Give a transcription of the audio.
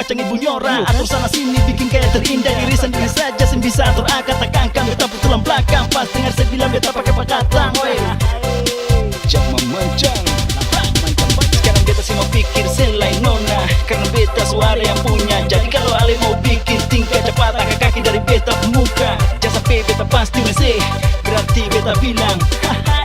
macam ibu nyora. Atur sana sini bikin kayak terindah, diri sendiri saja sin bisa atur akal tak kangkang. Beta tulang belakang pas dengar saya bilang beta pakai pakatan. Cak memancang. Sekarang beta sih mau pikir selain nona, karena beta suara yang punya. Jadi kalau ale mau bikin tingkah cepat angkat kaki dari beta muka. Jangan sampai beta pasti wc, berarti beta bilang haha.